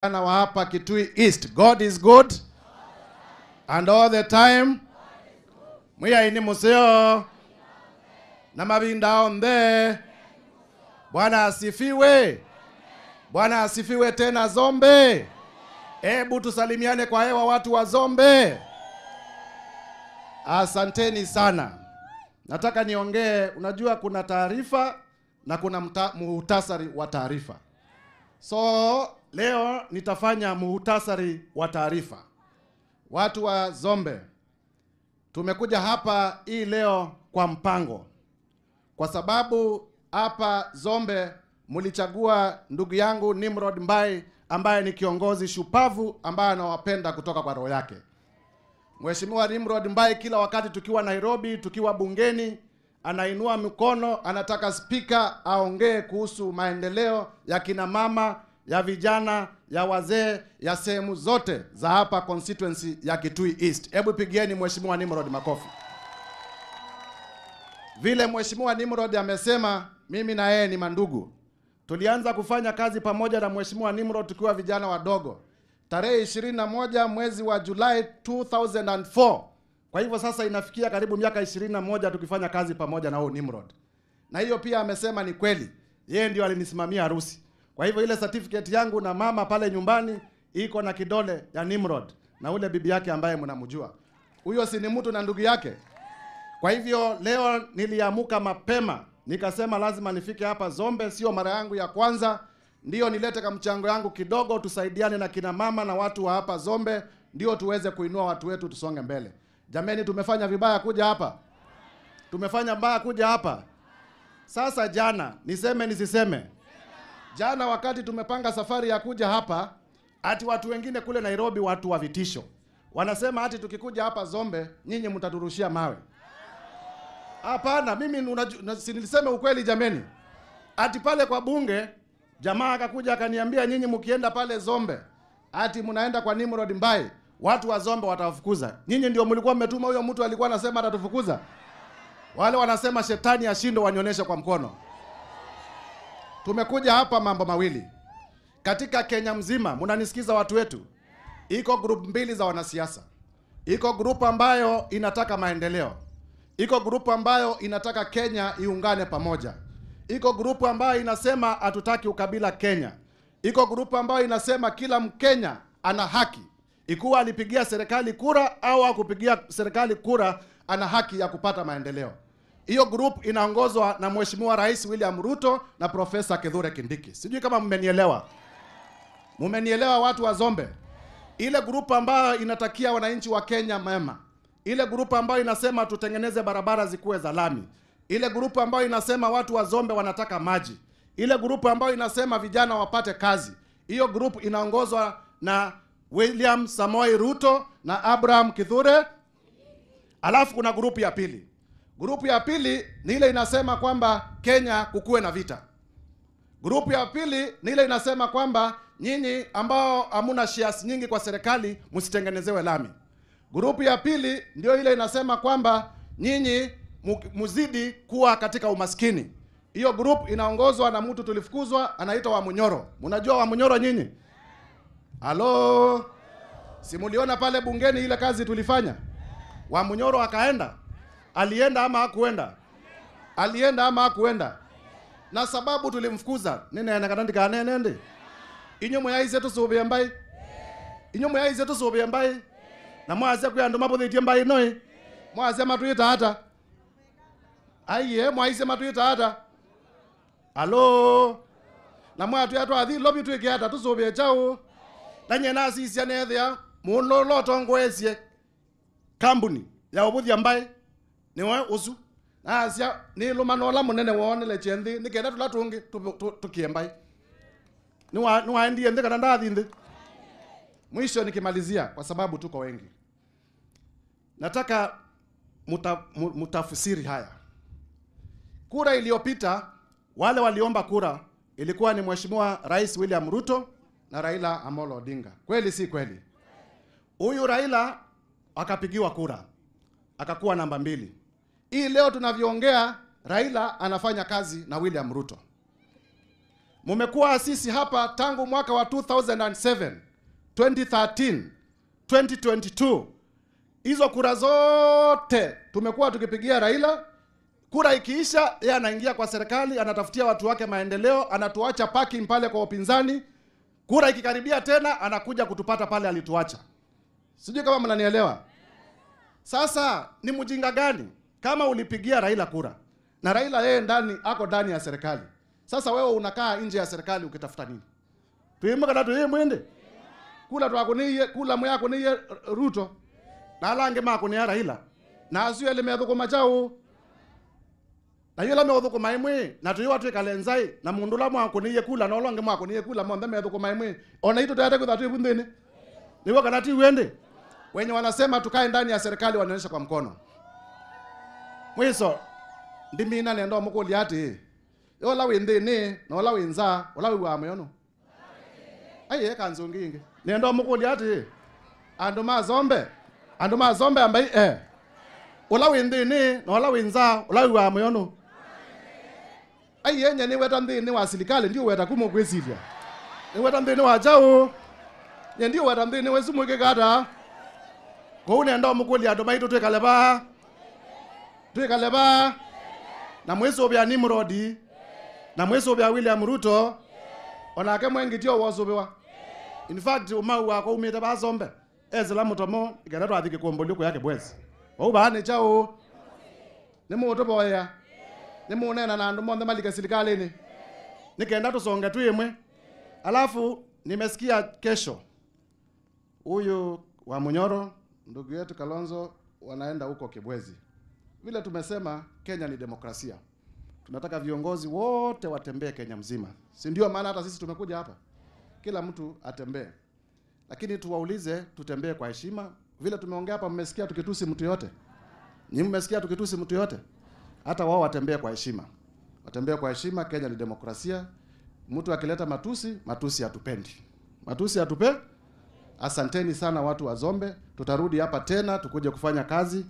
Wa hapa Kitui East. God is good and all the time. Mwiya ini museo na mabinda onde. Bwana asifiwe. Bwana asifiwe tena Zombe. Hebu tusalimiane kwa hewa watu wa Zombe. Asanteni sana. Nataka niongee, unajua kuna taarifa na kuna muhtasari wa taarifa. So leo nitafanya muhtasari wa taarifa. Watu wa Zombe, tumekuja hapa hii leo kwa mpango, kwa sababu hapa Zombe mulichagua ndugu yangu Nimrod Mbai ambaye ni kiongozi shupavu ambaye anawapenda kutoka kwa roho yake. Mheshimiwa Nimrod Mbai kila wakati tukiwa Nairobi, tukiwa bungeni, anainua mikono, anataka spika aongee kuhusu maendeleo ya kina mama, ya vijana, ya wazee, ya sehemu zote za hapa constituency ya Kitui East. Hebu pigieni Mheshimiwa Nimrod makofi. Vile Mheshimiwa Nimrod amesema, mimi na yeye ni mandugu. Tulianza kufanya kazi pamoja na Mheshimiwa Nimrod tukiwa vijana wadogo. Tarehe 21 mwezi wa Julai 2004. Kwa hivyo sasa inafikia karibu miaka 21 tukifanya kazi pamoja na huyu Nimrod. Na hiyo pia amesema ni kweli. Yeye ndio alinisimamia harusi. Kwa hivyo ile certificate yangu na mama pale nyumbani iko na kidole ya Nimrod na ule bibi yake ambaye mnamjua. Huyo si ni mtu na ndugu yake. Kwa hivyo leo niliamuka mapema, nikasema lazima nifike hapa Zombe, sio mara yangu ya kwanza. Ndio nilete kama mchango yangu kidogo, tusaidiane na kina mama na watu wa hapa Zombe, ndio tuweze kuinua watu wetu tusonge mbele. Jameni, tumefanya vibaya kuja hapa? Tumefanya mbaya kuja hapa? Sasa jana, niseme nisiseme? Jana wakati tumepanga safari ya kuja hapa, ati watu wengine kule Nairobi, watu wa vitisho, wanasema ati tukikuja hapa Zombe, nyinyi mtaturushia mawe. Hapana, mimi nilisema ukweli jameni. Ati pale kwa bunge, jamaa akakuja akaniambia nyinyi mkienda pale Zombe, ati mnaenda kwa Nimrod Mbai, watu wa Zombe watawafukuza. Nyinyi ndio mlikuwa mmetuma huyo mtu alikuwa anasema atatufukuza? Wale wanasema shetani ashindo wanionyeshe kwa mkono. Tumekuja hapa mambo mawili. Katika Kenya mzima, mnanisikiza watu wetu, iko group mbili za wanasiasa. Iko group ambayo inataka maendeleo. Iko group ambayo inataka Kenya iungane pamoja. Iko group ambayo inasema hatutaki ukabila Kenya. Iko group ambayo inasema kila Mkenya ana haki, ikuwa alipigia serikali kura au hakupigia serikali kura, ana haki ya kupata maendeleo. Hiyo group inaongozwa na Mheshimiwa Rais William Ruto na Profesa Kithure Kindiki. Sijui kama mmenielewa. Mmenielewa watu wa Zombe? Ile group ambayo inatakia wananchi wa Kenya mema. Ile group ambayo inasema tutengeneze barabara zikuwe za lami. Ile group ambayo inasema watu wa Zombe wanataka maji. Ile group ambayo inasema vijana wapate kazi. Hiyo group inaongozwa na William Samoei Ruto na Abraham Kithure. Alafu kuna group ya pili. Grupu ya pili ni ile inasema kwamba Kenya kukuwe na vita. Grupu ya pili ni ile inasema kwamba nyinyi ambao hamuna shares nyingi kwa serikali msitengenezewe lami. Grupu ya pili ndio ile inasema kwamba nyinyi muzidi kuwa katika umaskini. Hiyo group inaongozwa na mtu tulifukuzwa anaitwa Wamunyoro. Mnajua Wamunyoro nyinyi? Halo? Simuliona pale bungeni ile kazi tulifanya? Wamunyoro akaenda? Alienda ama hakuenda? Alienda ama hakuenda? Na sababu tulimfukuza nene anakandika nende. Inyo ya izetu sobe mbai. Inyo ya izetu sobe mbai. Na mwaze kuyando mabodhi mbai noi. Mwaze matuita hata. Aiye mwaise matuita hata. Halo. Na mwatu ya twa thi lobi tu hata tu sobe chao. Tanye nasi isia nethia muno loto ngwesie. Kambuni ya obodhi mbai. Niwe usu na asia ni lumanola munene wone le chendi nikenda tulatungi tukiembai niwa ndiye ndika ndathi ndi. Mwisho nikimalizia, kwa sababu tuko wengi, nataka mutafsiri haya. Kura iliyopita wale waliomba kura ilikuwa ni Mheshimiwa Rais William Ruto na Raila Amolo Odinga. Kweli si kweli? Huyu Raila akapigiwa kura akakuwa namba 2. Hii leo tunavyoongea Raila anafanya kazi na William Ruto. Mumekuwa sisi hapa tangu mwaka wa 2007, 2013, 2022. Hizo kura zote tumekuwa tukipigia Raila. Kura ikiisha, yeye anaingia kwa serikali, anatafutia watu wake maendeleo, anatuacha parking pale kwa upinzani. Kura ikikaribia tena, anakuja kutupata pale alituacha. Sijui kama mnanielewa. Sasa ni mjinga gani kama ulipigia Raila kura na Raila yeye ako ndani ya serikali? Sasa wewe unakaa nje ya serikali ukitafuta nini? Tuimaka na tuye mwende. Kula twakuniye, kula mwako niye Ruto. Na alange mako ni Raila. Na asiyo ele methuko machao. Na yela methuko maimwe na tuyo watu kalenzai na mundula mwako niye kula na olonge mwako niye kula monde methuko maimwe. Ona ito tayari kuthatu ibundene. Niwe kanati uende. Wenye wanasema tukae ndani ya serikali wanaonyesha kwa mkono. Mwiso ndimina nendo mukuli ati. Ola windini na ola winza ola wiwamoyono. Aye kanzunginge. Nendo mukuli ati. Andu mazombe ambai ola windini na ola winza ola wiwamoyono. Aye nyani weta ndini wa serikali ndio weta kumokwesilia. Ni weta ndini wa jao. Ndio weta ndini wesumuke gata. Ko nendo mukuli ando maito twekaleba. Twekaleba. Na mweso bya Nimrodi. Na mweso bya William Ruto. Onake mwengitio wosobewa. In fact umau wako umeta bazombe. Ezela mutomo igatatu athike kuomboliko yake bwezi. Waubaane chao. Nimo utoboya. Nimo unena na andu monde malika serikali. Nikaenda tusonge tu yemwe. Alafu nimesikia kesho huyu wa Munyoro ndugu yetu Kalonzo wanaenda huko Kibwezi. Vile tumesema Kenya ni demokrasia. Tunataka viongozi wote watembee Kenya mzima. Si ndio maana hata sisi tumekuja hapa. Kila mtu atembee. Lakini tuwaulize tutembee kwa heshima. Vile tumeongea hapa mmesikia tukitusi mtu yote. Nyinyi mmesikia tukitusi mtu yote. Hata wao watembee kwa heshima. Watembee kwa heshima, Kenya ni demokrasia. Mtu akileta matusi hatupendi. Matusi hatupe. Asanteni sana watu wa Zombe. Tutarudi hapa tena tukuje kufanya kazi.